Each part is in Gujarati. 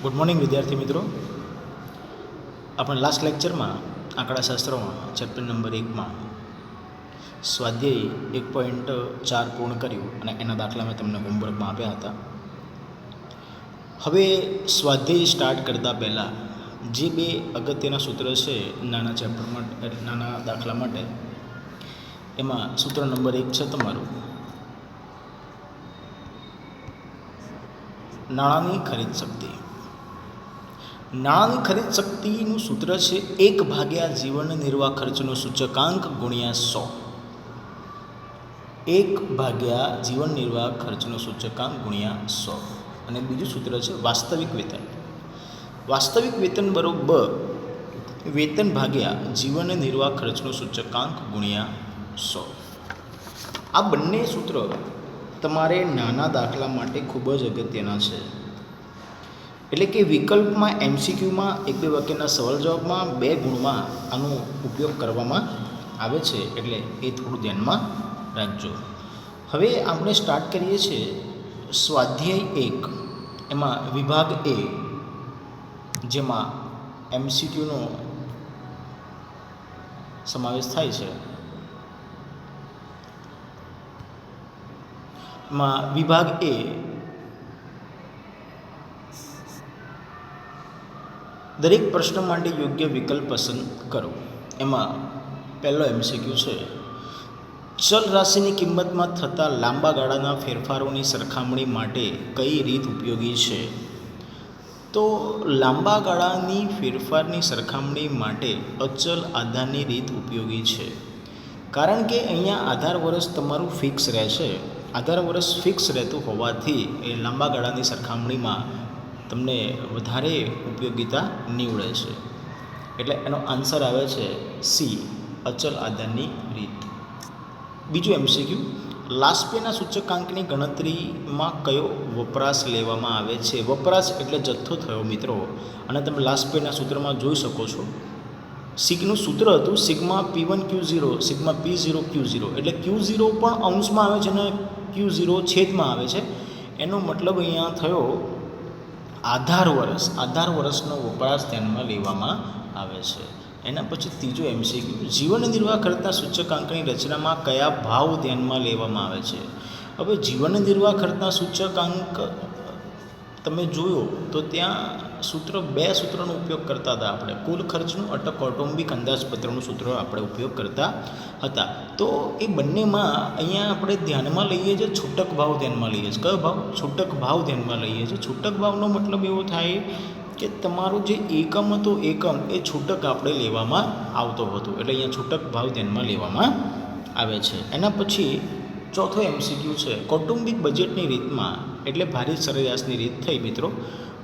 ગુડ મોર્નિંગ વિદ્યાર્થી મિત્રો. આપણે લાસ્ટ લેક્ચરમાં આંકડાશાસ્ત્રમાં ચેપ્ટર નંબર 1માં સ્વાધ્યાય 1.4 પૂર્ણ કર્યું અને એના દાખલા મેં તમને હોમવર્કમાં આપ્યા હતા. હવે સ્વાધ્યાય સ્ટાર્ટ કરતાં પહેલાં જે બે અગત્યના સૂત્ર છે નાના ચેપ્ટર માટે, નાના દાખલા માટે, એમાં સૂત્ર નંબર 1 છે તમારું નાણાંની ખરીદ શક્તિ. નાણાંની ખરીદ શક્તિનું સૂત્ર છે 1 જીવન નિર્વાહ ખર્ચનો સૂચકાંક ગુણ્યા 100. 1 જીવન નિર્વાહ ખર્ચનો સૂચકાંક ગુણ્યા 100. અને બીજું સૂત્ર છે વાસ્તવિક વેતન. વાસ્તવિક વેતન બરોબર વેતન ભાગ્યા જીવન નિર્વાહ ખર્ચનો સૂચકાંક ગુણ્યા 100. આ બંને સૂત્ર તમારે નાના દાખલા માટે ખૂબ જ અગત્યના છે. એટલે કે વિકલ્પમાં, MCQમાં, 1-2 વાક્યના સવાલ જવાબમાં 2 ગુણમાં આનો ઉપયોગ કરવામાં આવે છે. એટલે એ થોડું ધ્યાનમાં રાખજો. હવે આપણે સ્ટાર્ટ કરીએ છીએ સ્વાધ્યાય 1, એમાં વિભાગ A, જેમાં MCQનો સમાવેશ થાય છે. માં વિભાગ A દરેક પ્રશ્ન માટે યોગ્ય વિકલ્પ પસંદ કરો. એમાં પહેલો MCQ છે, ચલ રાશિની કિંમતમાં થતા લાંબા ગાળાના ફેરફારોની સરખામણી માટે કઈ રીત ઉપયોગી છે? તો લાંબા ગાળાની ફેરફારની સરખામણી માટે અચલ આધારની રીત ઉપયોગી છે. કારણ કે અહીંયા આધાર વર્ષ તમારું ફિક્સ રહેશે. આધાર વર્ષ ફિક્સ રહેતું હોવાથી એ લાંબા ગાળાની સરખામણીમાં તમને વધારે ઉપયોગિતા નીવડે છે. એટલે એનો આન્સર આવે છે સી, અચલ આધારની રીત. બીજું MCQ, લાસ્ટ પેના સૂચકાંકની ગણતરીમાં કયો વપરાશ લેવામાં આવે છે? વપરાશ એટલે જથ્થો થયો મિત્રો. અને તમે લાસ્ટ પેના સૂત્રમાં જોઈ શકો છો, સિગનું સૂત્ર હતું sigma P1 Q0 sigma P0 Q0. એટલે Q0 પણ અંશમાં આવે છે અને Q0 છેદમાં આવે છે. એનો મતલબ અહીંયા થયો આધાર વર્ષનો વપરાશ ધ્યાનમાં લેવામાં આવે છે. એના પછી ત્રીજો MCQ, જીવન નિર્વાહ ખર્ચના સૂચકાંકની રચનામાં કયા ભાવ ધ્યાનમાં લેવામાં આવે છે? હવે જીવન નિર્વાહ ખર્ચના સૂચકાંક તમે જોયો તો ત્યાં બે સૂત્રનો ઉપયોગ કરતા હતા આપણે. કુલ ખર્ચનું કૌટુંબિક અંદાજપત્રનું સૂત્ર આપણે ઉપયોગ કરતા હતા. તો એ બંનેમાં અહીંયા આપણે ધ્યાનમાં લઈએ છીએ છૂટક ભાવ ધ્યાનમાં લઈએ છીએ. કયો ભાવ? છૂટક ભાવ ધ્યાનમાં લઈએ છીએ. છૂટક ભાવનો મતલબ એવો થાય કે તમારો જે એકમ હતો એકમ એ છૂટક આપણે લેવામાં આવતો હતો. એટલે અહીંયા છૂટક ભાવ ધ્યાનમાં લેવામાં આવે છે. એના પછી ચોથો MCQ છે, કૌટુંબિક બજેટની રીતમાં, એટલે ભારિત સરેરાશની રીત થઈ મિત્રો,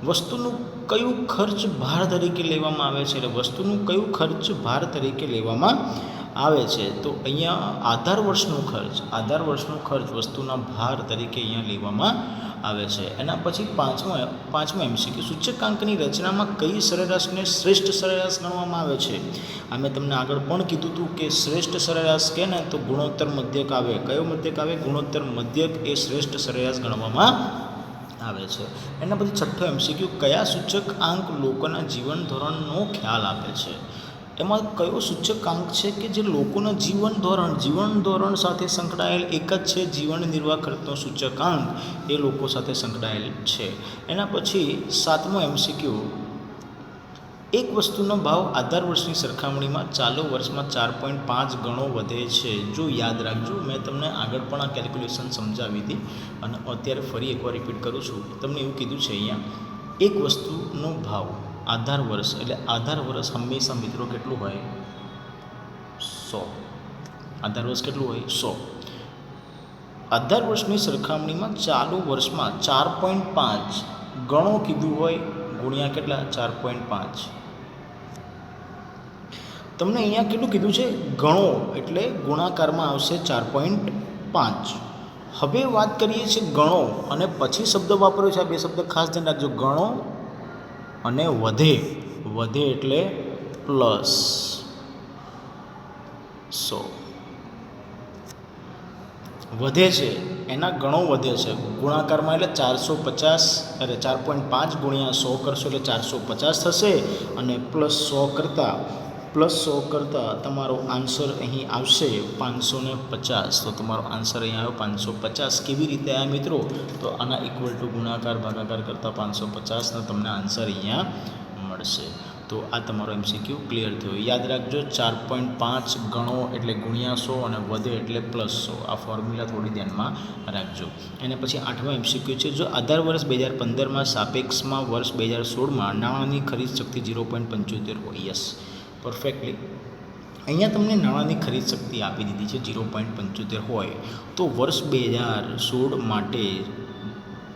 વસ્તુનું કયું ખર્ચ ભાર તરીકે લેવામાં આવે છે? એટલે વસ્તુનું કયું ખર્ચ ભાર તરીકે લેવામાં આવે છે? તો અહીંયા આધાર વર્ષનો ખર્ચ વસ્તુના ભાર તરીકે અહીંયા લેવામાં આવે છે. એના પછી પાંચમો MCQ, સૂચકાંકની રચનામાં કઈ સરેરાશને શ્રેષ્ઠ સરેરાશ ગણવામાં આવે છે? આ મેં તમને આગળ પણ કીધું હતું કે શ્રેષ્ઠ સરેરાશ કહે ને તો ગુણોત્તર મધ્યક આવે. કયો મધ્યક આવે? ગુણોત્તર મધ્યક એ શ્રેષ્ઠ સરેરાશ ગણવામાં આવે છે. એના પછી છઠ્ઠો MCQ, કયા સૂચકાંક લોકોના જીવન ધોરણનો ખ્યાલ આપે છે? એમાં કયો સૂચકાંક છે કે જે લોકોના જીવન ધોરણ સાથે સંકળાયેલ એક જ છે? જીવન નિર્વાહ ખર્ચનો સૂચકાંક એ લોકો સાથે સંકળાયેલ છે. એના પછી સાતમો MCQ, એક વસ્તુનો ભાવ આધાર વર્ષની સરખામણીમાં ચાલુ વર્ષમાં 4.5 ગણો વધે છે. જો યાદ રાખજો, મેં તમને આગળ પણ આ કેલ્ક્યુલેશન સમજાવી હતી અને અત્યારે ફરી એકવાર રિપીટ કરું છું. તમને એવું કીધું છે અહીંયા, એક વસ્તુનો ભાવ આધાર વર્ષ, એટલે આધાર વર્ષ હંમેશા મિત્રો કેટલું હોય? 100. આધાર વર્ષ કેટલું હોય? 100. આધાર વર્ષની સરખામણીમાં ચાલુ વર્ષમાં 4.5 ગણો કીધું હોય, ગુણ્યા કેટલા? 4.5. તમને અહીંયા કેટલું કીધું છે? ગણો, એટલે ગુણાકારમાં આવશે 4.5. હવે વાત કરીએ છીએ ગણો અને પછી શબ્દ વાપર્યો છે. આ બે શબ્દ ખાસ ધ્યાન રાખજો, ગણો અને વધે એટલે પ્લસ 100. વધે છે એના ઘણો વધે છે ગુણાકારમાં, એટલે 450 4.5 ગુણ્યા 100 કરશો એટલે 450 થશે, અને +100 કરતાં તમારો આન્સર અહીં આવશે 550. તો તમારો આન્સર અહીં આવ્યો 550. કેવી રીતે આવ્યા મિત્રો? તો આના ઇક્વલ ટુ ગુણાકાર ભાગાકાર કરતાં 550 ને તમને આન્સર અહીંયા મળશે. તો આ તમારો MCQ ક્લિયર થયો. યાદ રાખજો 4.5 ગણો એટલે ગુણ્યા 100 અને વધે એટલે +100. આ ફોર્મ્યુલા થોડી ધ્યાનમાં રાખજો. એને પછી 8મા MCQ છે, જો આધાર વર્ષ 2015માં સાપેક્ષમાં વર્ષ 2016માં નાણાંની ખરીદ શક્તિ 0.75 હોય. Yes, perfectly. અહીંયા તમને નાણાંની ખરીદ શક્તિ આપી દીધી છે 0.75 હોય, તો વર્ષ 2016 માટે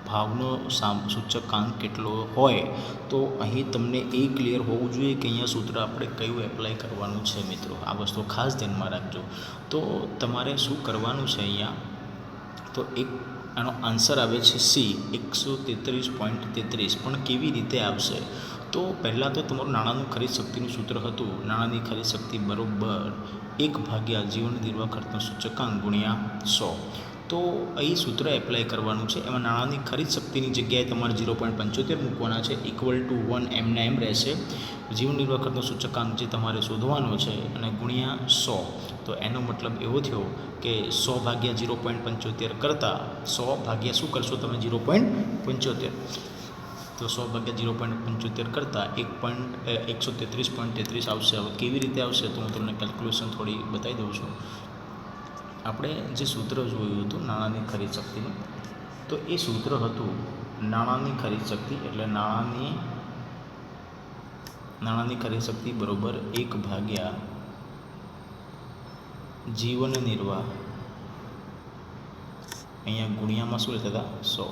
ભાવનો સૂચકાંક કેટલો હોય, તો અહીં તમને એ ક્લિયર હોવું જોઈએ કે અહીંયા સૂત્ર આપણે કયું એપ્લાય કરવાનું છે મિત્રો. આ વસ્તુ ખાસ ધ્યાનમાં રાખજો. તો તમારે શું કરવાનું છે અહીંયા, તો એક આનો આન્સર આવે છે સી 133.33. પણ કેવી રીતે આવશે? તો પહેલાં તો તમારું નાણાંનું ખરીદ શક્તિનું સૂત્ર હતું, નાણાંની ખરીદ શક્તિ બરાબર 1 જીવન નિર્વાહ ખર્ચનો સૂચકાંક ગુણ્યા 100. તો અહીં સૂત્ર એપ્લાય કરવાનું છે. એમાં નાણાંની ખરીદ શક્તિની જગ્યાએ તમારે 0.75 મૂકવાના છે, ઇક્વલ ટુ 1 એમના એમ રહેશે. જીવન નિર્વાહ ખર્ચનો સૂચકાંક જે તમારે શોધવાનો છે અને ગુણ્યા 100. તો એનો મતલબ એવો થયો કે 100 ભાગ્યા 0.75 કરતાં 100 ભાગ્યા શું કરશો તમે 0.75, તો 100 ભાગ્યા 0.75 કરતાં 133.33 આવશે. હવે કેવી રીતે આવશે તો હું તમને કેલ્ક્યુલેશન થોડી બતાવી દઉં છું. આપણે જે સૂત્ર જોયું હતું નાણાંની ખરીદ શક્તિનું, તો એ સૂત્ર હતું નાણાંની ખરીદ શક્તિ એટલે નાણાંની ખરીદ શક્તિ બરાબર 1 જીવન નિર્વાહ, અહીંયા ગુણ્યામાં શું લેતા હતા 100,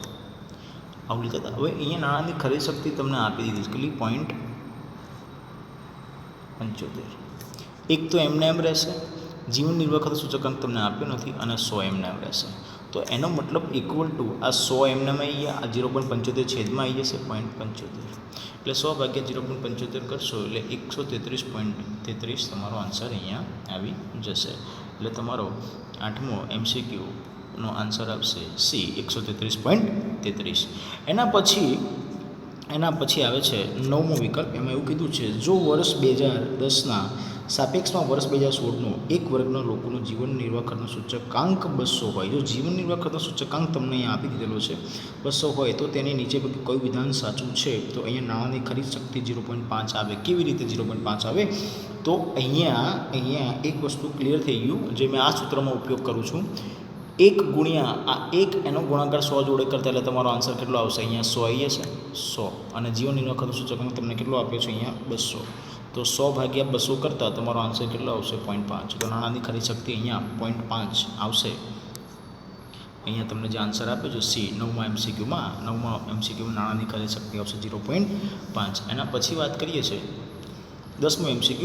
આવું લેતા હતા. હવે અહીંયા નાણાંની ખરીદ શક્તિ તમને આપી દીધી કેટલી 0.75. એક તો એમને એમ રહેશે, જીવન નિર્વાહ ખર્ચ સૂચકાંક તમને આપ્યો નથી, અને 100 એમને એમ રહેશે. તો એનો મતલબ ઇક્વલ ટુ આ 100 એમને એમ આવી ગયા, આ 0.75 છેદમાં આવી જશે 0.75, એટલે 100 ભાગ્યા 0.75 કરશો એટલે 133.33 તમારો આન્સર અહીંયા આવી જશે. એટલે તમારો 8મો MCQનો આન્સર આવશે સી 133.33. એના પછી આવે છે 9મો વિકલ્પ. એમાં એવું કીધું છે, જો વર્ષ 2010ના સાપેક્ષમાં વર્ષ 2016નો એક વર્ગના લોકોનો જીવન નિર્વાહ ખર્ચનો સૂચકાંક 200 હોય. જો જીવન નિર્વાહ ખર્ચનો સૂચકાંક તમને અહીંયા આપી દીધેલો છે 200 હોય, તો તેની નીચે કયું વિધાન સાચું છે? તો અહીંયા નાણાંની ખરીદ શક્તિ 0.5 આવે. કેવી રીતે 0.5 આવે? તો અહીંયા એક વસ્તુ ક્લિયર થઈ ગયું, જે મેં આ સૂત્રમાં ઉપયોગ કરું છું. 1 ગુણ્યા આ 1 એનો ગુણાકાર 100 જોડે કરતા એટલે તમારો આન્સર કેટલો આવશે? અહીંયા 100 આવી જશે 100, અને જીવન નિર્વાહ ખર્ચનો સૂચકાંક તમને કેટલો આપ્યો છે? અહીંયા 200. તો 100 ભાગ્યા 200 કરતાં તમારો આન્સર કેટલો આવશે? 0.5. તો નાણાંની ખરીદ શક્તિ અહીંયા 0.5 આવશે. અહીંયા તમને જે આન્સર આપ્યો છે સી 9મા MCQમાં નાણાંની ખરીદ શક્તિ આવશે 0.5. એના પછી વાત કરીએ છીએ 10મો MCQ.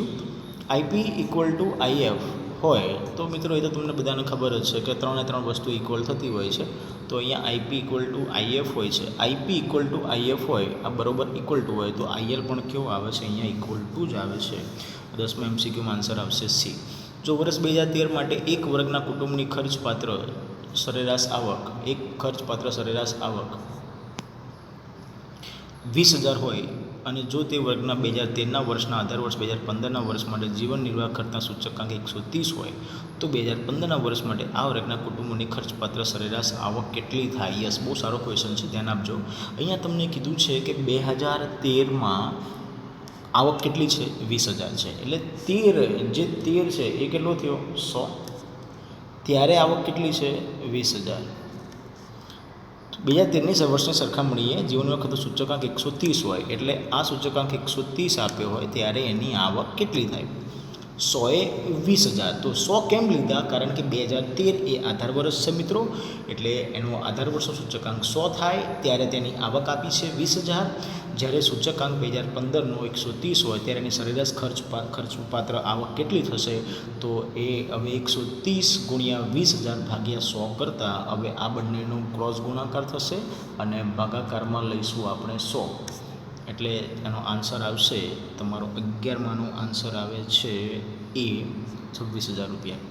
IP equal to IF હોય તો મિત્રો એ તો તમને બધાને ખબર જ છે કે 3 વસ્તુ ઇક્વલ થતી હોય છે. તો અહીંયા IP ઇક્વલ ટુ IF હોય છે. IP ઇક્વલ ટુ IF હોય, આ બરાબર ઇક્વલ ટુ હોય, તો IL પણ કેવો આવે છે? અહીંયા ઇક્વલ ટુ જ આવે છે. 10મા MCQમાં આન્સર આવશે સી. જો વર્ષ 2013 માટે એક વર્ગના કુટુંબની ખર્ચપાત્ર સરેરાશ આવક 20,000 હોય, અને જો તે વર્ગના 2013ના વર્ષના આધાર વર્ષ 2015ના વર્ષ માટે જીવન નિર્વાહ ખર્ચના સૂચકાંક 130 હોય, તો 2015ના વર્ષ માટે આ વર્ગના કુટુંબોની ખર્ચપાત્ર સરેરાશ આવક કેટલી થાય? યસ, બહુ સારો ક્વેશ્ચન છે, ધ્યાન આપજો. અહીંયા તમને કીધું છે કે 2013માં આવક કેટલી છે? 20,000 છે. એટલે 13 છે એ કેટલો થયો? 100. ત્યારે આવક કેટલી છે? 20,000. 2013ની વર્ષની સરખામણીએ જીવન નિર્વાહ ખર્ચનો સૂચકાંક 130 હોય, એટલે આ સૂચકાંક 130 આપ્યો હોય ત્યારે એની આવક કેટલી થાય? 100 એ 20,000. તો 100 કેમ લીધા? કારણ કે 2013 એ આધાર વર્ષ છે મિત્રો, એટલે એનો આધાર વર્ષનો સૂચકાંક 100 થાય ત્યારે તેની આવક આપી છે 20,000. જ્યારે સૂચકાંક 2015નો 130 હોય ત્યારે એની સરેરાશ ખર્ચપાત્ર આવક કેટલી થશે? તો એ હવે 130 ગુણ્યા 20,000 ભાગ્યા 100 કરતાં હવે આ બંનેનો ક્રોસ ગુણાકાર થશે અને ભાગાકારમાં લઈશું આપણે 100. એટલે એનો આન્સર આવશે તમારો 11માનો આન્સર આવે છે એ 26,000 રૂપિયા.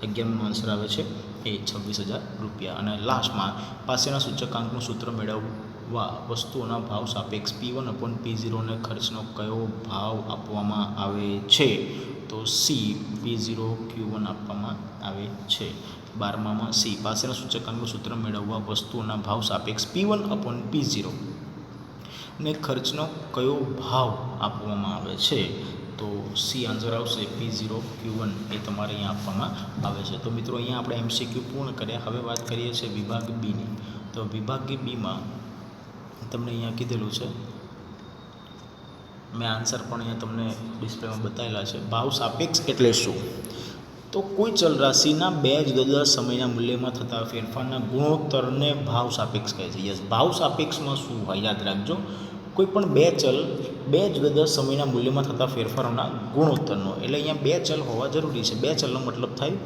11 આન્સર આવે છે એ 26,000 રૂપિયા. અને લાસ્ટમાં પાસેના સૂચકાંકનું સૂત્ર મેળવવા વસ્તુઓના ભાવ સાપેક્ષ P1/P0 ને ખર્ચનો કયો ભાવ આપવામાં આવે છે? તો સી P0 Q1 આપવામાં આવે છે. 12માં સી પાસેના સૂચકાંકનું સૂત્ર મેળવવા વસ્તુઓના ભાવ સાપેક્ષ P1/P0 ને ખર્ચનો કયો ભાવ આપવામાં આવે છે? તો સી આન્સર આવશે P0 Q1 એ તમારે અહીંયા આપવામાં આવે છે. તો મિત્રો અહીંયા આપણે MCQ પૂર્ણ કર્યા. હવે વાત કરીએ છીએ વિભાગ બીની. તો વિભાગ બીમાં તમને અહીંયા કીધેલું છે, મેં આન્સર પણ અહીંયા તમને ડિસ્પ્લેમાં બતાવેલા છે. ભાવ સાપેક્ષ એટલે શું? તો કોઈ ચલ રાશિના બે જુદા જુદા સમયના મૂલ્યમાં થતા ફેરફારના ગુણોત્તરને ભાવ સાપેક્ષ કહે છે. યસ, ભાવ સાપેક્ષમાં શું હોય યાદ રાખજો, કોઈ પણ બે ચલ બે જુદા જુદા સમયના મૂલ્યમાં થતા ફેરફારોના ગુણોત્તરનો, એટલે અહીંયા બે ચલ હોવા જરૂરી છે. બે ચલનો મતલબ થાય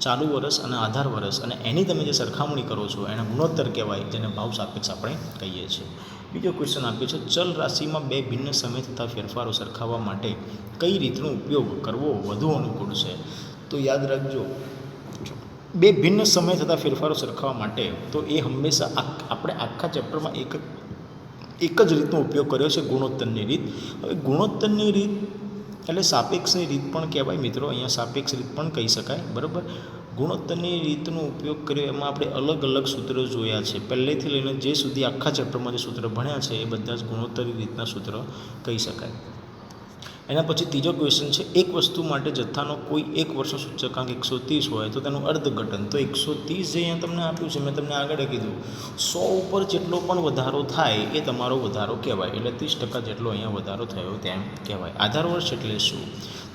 ચાલુ વર્ષ અને આધાર વર્ષ, અને એની તમે જે સરખામણી કરો છો એના ગુણોત્તર કહેવાય, જેને ભાવ સાપેક્ષ આપણે કહીએ છીએ. બીજો ક્વેશ્ચન આપ્યો છે, ચલ રાશિમાં બે ભિન્ન સમય થતા ફેરફારો સરખાવવા માટે કઈ રીતનો ઉપયોગ કરવો વધુ અનુકૂળ છે? તો યાદ રાખજો, બે ભિન્ન સમય થતા ફેરફારો સરખાવવા માટે તો એ હંમેશા આપણે આખા ચેપ્ટરમાં એક જ રીતનો ઉપયોગ કર્યો છે, ગુણોત્તરની રીત. હવે ગુણોત્તરની રીત એટલે સાપેક્ષની રીત પણ કહેવાય મિત્રો, અહીંયા સાપેક્ષ રીત પણ કહી શકાય, બરાબર. ગુણોત્તરની રીતનો ઉપયોગ કર્યો એમાં આપણે અલગ અલગ સૂત્રો જોયા છે. પહેલેથી લઈને જે સુધી આખા ચેપ્ટરમાં જે સૂત્ર ભણ્યા છે એ બધા જ ગુણોત્તરની રીતના સૂત્ર કહી શકાય. એના પછી ત્રીજો ક્વેશ્ચન છે, એક વસ્તુ માટે જથ્થાનો કોઈ એક વર્ષનો સૂચકાંક 130 હોય તો તેનું અર્થઘટન. તો 130 જે અહીંયા તમને આપ્યું છે, મેં તમને આગળ કીધું 100 ઉપર જેટલો પણ વધારો થાય એ તમારો વધારો કહેવાય, એટલે 30% જેટલો અહીંયા વધારો થયો તેમ કહેવાય. આધાર વર્ષ એટલે શું?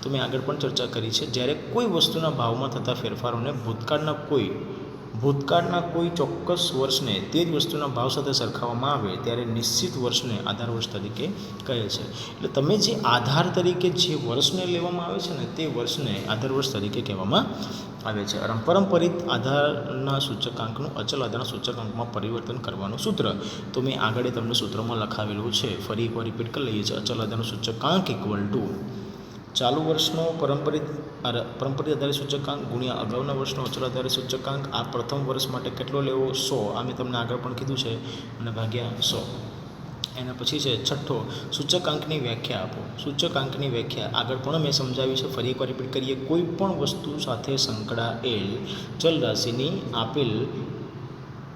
તો મેં આગળ પણ ચર્ચા કરી છે, જ્યારે કોઈ વસ્તુના ભાવમાં થતા ફેરફારોને ભૂતકાળના કોઈ ચોક્કસ વર્ષને તે જ વસ્તુના ભાવ સાથે સરખાવવામાં આવે ત્યારે નિશ્ચિત વર્ષને આધાર વર્ષ તરીકે કહે છે. એટલે તમે જે આધાર તરીકે જે વર્ષને લેવામાં આવે છે ને તે વર્ષને આધાર વર્ષ તરીકે કહેવામાં આવે છે. પરંપરિત આધારના સૂચકાંકનું અચલ આધારના સૂચકાંકમાં પરિવર્તન કરવાનું સૂત્ર. તો મેં આગળ તમને સૂત્રમાં લખાવેલું છે, ફરી એકવાર રિપીટ કરી લઈએ છીએ. અચલ આધારનો સૂચકાંક ઇક્વલ ટુ ચાલુ વર્ષનો પરંપરિત આધારિત સૂચકાંક ગુણ્યા અગાઉના વર્ષનો અચલ આધારિત સૂચકાંક. આ પ્રથમ વર્ષ માટે કેટલો લેવો? 100. આ મેં તમને આગળ પણ કીધું છે, અને ભાગ્યા 100. એના પછી છે છઠ્ઠો, સૂચકાંકની વ્યાખ્યા આપો. સૂચકાંકની વ્યાખ્યા આગળ પણ મેં સમજાવી છે, ફરી એકવાર રિપીટ કરીએ. કોઈ પણ વસ્તુ સાથે સંકળાયેલ ચલ રાશિની આપેલ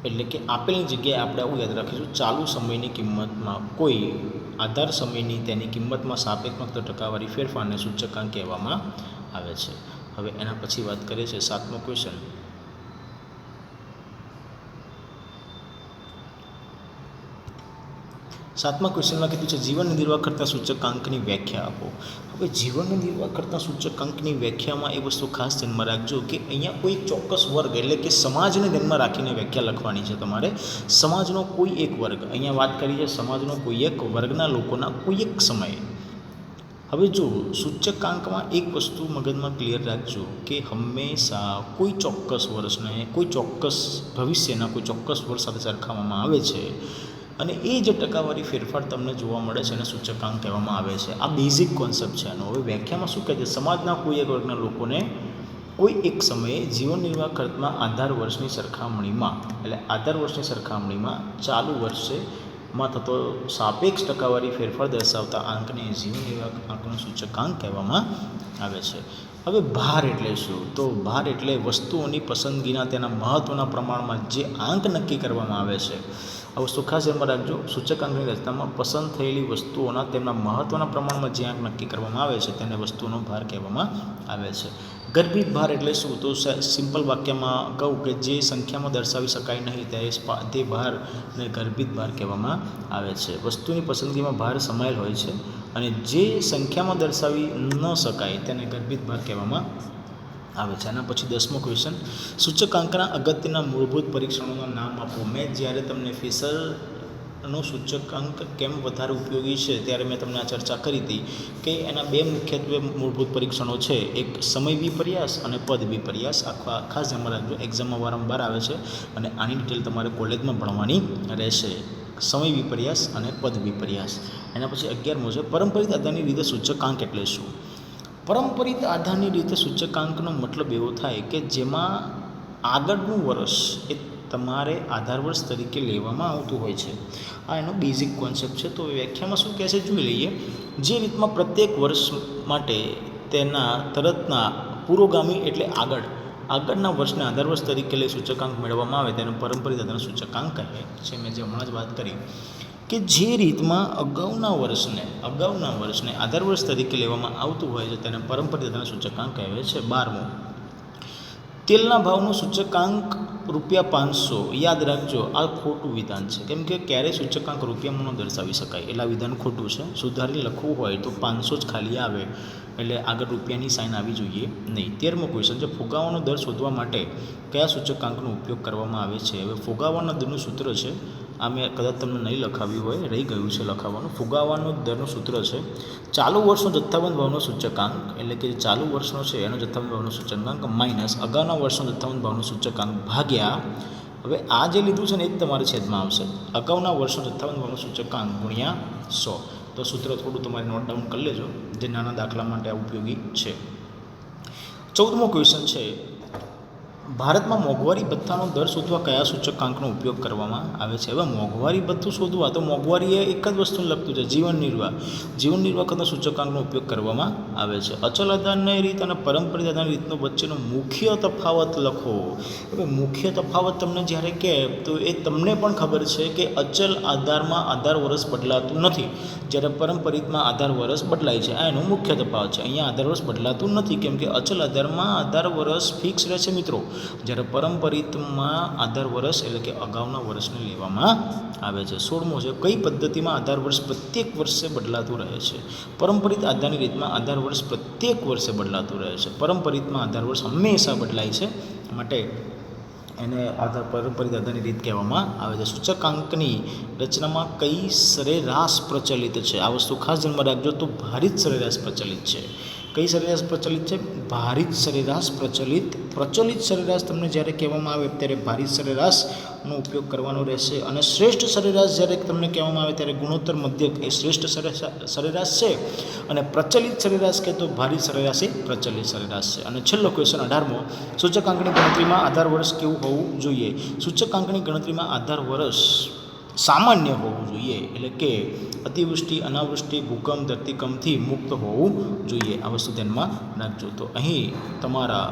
એટલે કે આપેલની જગ્યાએ આપણે આવું યાદ રાખીશું, ચાલુ સમયની કિંમતમાં કોઈ આધાર સમયની તેની કિંમતમાં સાપેક્ષ ટકાવારી ફેરફારને સૂચકાંક કહેવામાં આવે છે. હવે એના પછી વાત કરીએ છીએ 7મો ક્વેશ્ચન. સાતમા ક્વેશ્ચનમાં કીધું છે, જીવન નિર્વાહ કરતા સૂચકાંકની વ્યાખ્યા આપો. હવે જીવન નિર્વાહ કરતા સૂચકાંકની વ્યાખ્યામાં એ વસ્તુ ખાસ ધ્યાનમાં રાખજો કે અહીંયા કોઈ ચોક્કસ વર્ગ એટલે કે સમાજને ધ્યાનમાં રાખીને વ્યાખ્યા લખવાની છે તમારે. સમાજનો કોઈ એક વર્ગ, અહીંયા વાત કરી છે સમાજનો કોઈ એક વર્ગના લોકોના કોઈ એક સમયે. હવે જો સૂચકાંકમાં એક વસ્તુ મગજમાં ક્લિયર રાખજો કે હંમેશા કોઈ ચોક્કસ વર્ષને કોઈ ચોક્કસ ભવિષ્યના કોઈ ચોક્કસ વર્ષ સાથે સરખાવવામાં આવે છે, અને એ જે ટકાવારી ફેરફાર તમને જોવા મળે છે એને સૂચકાંક કહેવામાં આવે છે. આ બેઝિક કોન્સેપ્ટ છે આનો. હવે વ્યાખ્યામાં શું કહે છે? સમાજના કોઈ એક વર્ગના લોકોને કોઈ એક સમયે જીવન નિર્વાહ ખર્ચમાં આધાર વર્ષની સરખામણીમાં એટલે આધાર વર્ષની સરખામણીમાં ચાલુ વર્ષમાં થતો સાપેક્ષ ટકાવારી ફેરફાર દર્શાવતા આંકને જીવન નિર્વાહ આંકનો સૂચકાંક કહેવામાં આવે છે. હવે ભાર એટલે શું? તો ભાર એટલે વસ્તુઓની પસંદગીના તેના મહત્ત્વના પ્રમાણમાં જે આંક નક્કી કરવામાં આવે છે. આ વસ્તુ ખાસ ધ્યાનમાં રાખજો, સૂચકાંકની રચનામાં પસંદ થયેલી વસ્તુઓના તેમના મહત્ત્વના પ્રમાણમાં જે આંક નક્કી કરવામાં આવે છે તેને વસ્તુઓનો ભાર કહેવામાં આવે છે. ગર્ભિત ભાર એટલે શું? તો સિમ્પલ વાક્યમાં કહું કે જે સંખ્યામાં દર્શાવી શકાય નહીં તે ભારને ગર્ભિત ભાર કહેવામાં આવે છે. વસ્તુની પસંદગીમાં ભાર સમાયેલ હોય છે અને જે સંખ્યામાં દર્શાવી ન શકાય તેને ગર્ભિત ભાર કહેવામાં આવે છે. આના પછી 10મો ક્વેશ્ચન, સૂચકાંકના અગત્યના મૂળભૂત પરીક્ષણોના નામ આપો. મેં જ્યારે તમને ફિશરનો સૂચકાંક કેમ વધારે ઉપયોગી છે ત્યારે મેં તમને આ ચર્ચા કરી હતી કે એના બે મુખ્યત્વે મૂળભૂત પરીક્ષણો છે, એક સમય વિપર્યાસ અને પદ વિપર્યાસ. ખાસ ધ્યાનમાં રાખજો, એક્ઝામમાં વારંવાર આવે છે અને આની ડિટેલ તમારે કોલેજમાં ભણવાની રહેશે. સમય વિપર્યાસ અને પદ વિપર્યાસ. એના પછી 11મો છે, પરંપરિત આધારની રીતે સૂચકાંક એટલે શું? પરંપરિત આધારની રીતે સૂચકાંકનો મતલબ એવો થાય કે જેમાં આગળનું વર્ષ એ તમારે આધાર વર્ષ તરીકે લેવામાં આવતું હોય છે. આ એનો બેઝિક કોન્સેપ્ટ છે. તો વ્યાખ્યામાં શું કહે છે જોઈ લઈએ. જે રીતમાં પ્રત્યેક વર્ષ માટે તેના તરતના પુરોગામી એટલે આગળના વર્ષને આધાર વર્ષ તરીકે લઈ સૂચકાંક મેળવવામાં આવે તેને પરંપરિત આધારનો સૂચકાંક કહે છે. મેં જે હમણાં જ વાત કરી કે જે રીતમાં અગાઉના વર્ષને આધાર વર્ષ તરીકે લેવામાં આવતું હોય છે તેને પરંપરિત આધારનો સૂચકાંક કહે છે. 12મું, તેલના ભાવનો સૂચકાંક ₹500. યાદ રાખજો, આ ખોટું વિધાન છે, કેમ કે ક્યારેય સૂચકાંક રૂપિયામાં ન દર્શાવી શકાય. એટલે આ વિધાન ખોટું છે. સુધારી લખવું હોય તો 500 જ ખાલી આવે, એટલે આગળ રૂપિયાની સાઇન આવી જોઈએ નહીં. 13મો ક્વેશ્ચન છે, ફુગાવાનો દર શોધવા માટે કયા સૂચકાંકનો ઉપયોગ કરવામાં આવે છે? હવે ફુગાવાના દરનું સૂત્ર છે, આ મેં કદાચ તમને નહીં લખાવ્યું હોય, રહી ગયું છે લખાવવાનું. ફુગાવાનો દરનું સૂત્ર છે ચાલુ વર્ષનો જથ્થાબંધ ભાવનો સૂચકાંક, એટલે કે ચાલુ વર્ષનો છે એનો જથ્થાબંધ ભાવનો સૂચકાંક માઇનસ અગાઉના વર્ષનો જથ્થાબંધ ભાવનો સૂચકાંક ભાગ્યા, હવે આ જે લીધું છે ને એ જ તમારે છેદમાં આવશે, અગાઉના વર્ષનો જથ્થાબંધ ભાવનો સૂચકાંક ગુણ્યા 100. તો સૂત્ર થોડું તમારે નોટ ડાઉન કરી લેજો, જે નાના દાખલા માટે આ ઉપયોગી છે. 14મો ક્વેશ્ચન છે, ભારતમાં મોંઘવારી ભથ્થાનો દર શોધવા કયા સૂચકાંકનો ઉપયોગ કરવામાં આવે છે? હવે મોંઘવારી ભથ્થું શોધવા તો મોંઘવારી એ એક જ વસ્તુને લગતું છે, જીવન નિર્વાહ કરતા સૂચકાંકનો ઉપયોગ કરવામાં આવે છે. અચલ આધારની રીત અને પરંપરિત આધારની રીતનો વચ્ચેનો મુખ્ય તફાવત લખો. હવે મુખ્ય તફાવત તમને જ્યારે કહે તો એ તમને પણ ખબર છે કે અચલ આધારમાં આધાર વર્ષ બદલાતું નથી, જ્યારે પરંપરિતમાં આધાર વર્ષ બદલાય છે. આ એનો મુખ્ય તફાવત છે. અહીંયા આધાર વર્ષ બદલાતું નથી, કેમ કે અચલ આધારમાં આધાર વર્ષ ફિક્સ રહે છે મિત્રો, જ્યારે પરંપરિતમાં આધાર વર્ષ એટલે કે અગાઉના વર્ષને લેવામાં આવે છે. 16મો છે, કઈ પદ્ધતિમાં આધાર વર્ષ પ્રત્યેક વર્ષે બદલાતું રહે છે? પરંપરિત આધારની રીતમાં આધાર વર્ષ પ્રત્યેક વર્ષે બદલાતું રહે છે. પરંપરિતમાં આધાર વર્ષ હંમેશા બદલાય છે, માટે એને પરંપરિત આધારની રીત કહેવામાં આવે છે. સૂચકાંકની રચનામાં કઈ સરેરાશ પ્રચલિત છે? આ વસ્તુ ખાસ ધ્યાનમાં રાખજો. તો ભારિત સરેરાશ પ્રચલિત છે. કઈ સરેરાશ પ્રચલિત છે? ભારિત સરેરાશ પ્રચલિત સરેરાશ તમને જ્યારે કહેવામાં આવે ત્યારે ભારિત સરેરાશનો ઉપયોગ કરવાનો રહેશે, અને શ્રેષ્ઠ સરેરાશ જ્યારે તમને કહેવામાં આવે ત્યારે ગુણોત્તર મધ્યક એ શ્રેષ્ઠ સરેરાશ છે, અને પ્રચલિત સરેરાશ કે તો ભારિત સરેરાશ એ પ્રચલિત સરેરાશ છે. અને છેલ્લો ક્વેશ્ચન 18મો, સૂચકાંકની ગણતરીમાં આધાર વર્ષ કેવું હોવું જોઈએ? સૂચકાંકની ગણતરીમાં આધાર વર્ષ સામાન્ય હોવું જોઈએ, એટલે કે અતિવૃષ્ટિ, અનાવૃષ્ટિ, ભૂકંપ, ધરતીકંપથી મુક્ત હોવું જોઈએ. આ વસ્તુ ધ્યાનમાં રાખજો. તો અહીં તમારા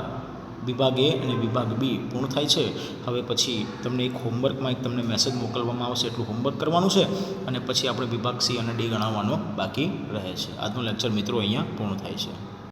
વિભાગ એ અને વિભાગ બી પૂર્ણ થાય છે. હવે પછી તમને એક હોમવર્કમાં એક તમને મેસેજ મોકલવામાં આવશે, એટલું હોમવર્ક કરવાનું છે, અને પછી આપણે વિભાગ સી અને ડી ગણાવવાનો બાકી રહે છે. આજનું લેક્ચર મિત્રો અહીંયા પૂર્ણ થાય છે.